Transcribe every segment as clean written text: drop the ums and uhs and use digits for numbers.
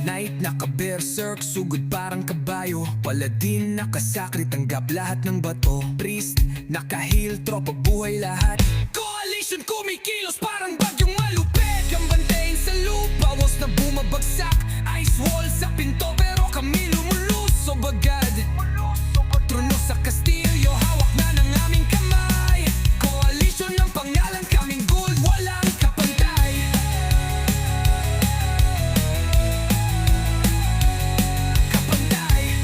Knight naka-berserk, sugod parang kabayo. Paladin nakasakrit, tanggap lahat ng bato. Priest naka-heal, tropa buhay lahat. Coalition kumikilos parang bagyong malupit. Kambantayin sa lupa, walls na bumabagsak. Ice wall sa pinto pero kami lumulusog agad. Trono sa kastilyo, hawak na ng aming kamay. Coalition ng pangalan, kaming gold, walang kapantay. Kapantay.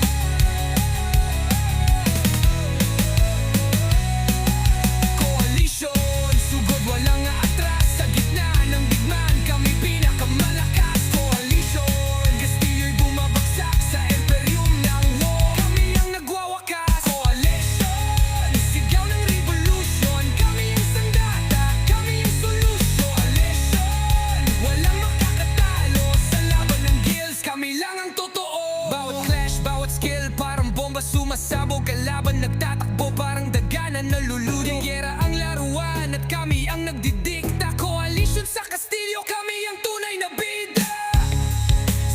Coalition, sugod walang atras. Sa gitna ng digmaan, kami pinakamalakas. Coalition, kastilyo'y bumabagsak sa imperium ng war. Kami ang nagwawakas. Coalition, sigaw ng revolution. Kami ang sandata, kami ang solusyon. Coalition, walang makakatalo sa laban ng guilds. Kami lang ang totoo. Bawat clash, bawat skill, parang bomba sumasabog. Kalaban nagtatakbo, parang daga na naluludong. Giyera ang laruan at kami ang nagdidikta. Coalition sa kastilyo, kami ang tunay na bida.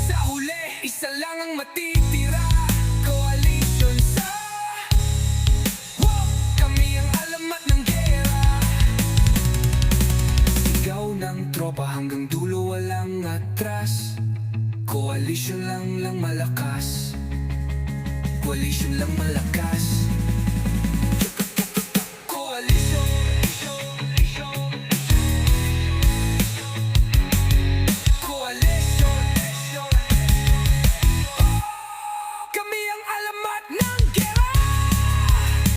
Sa huli, isa lang ang matitira. Coalition sa wow, kami ang alamat ng gera. Sigaw ng tropa hanggang dulo, walang atras. Coalition lang malakas. Coalition lang malakas.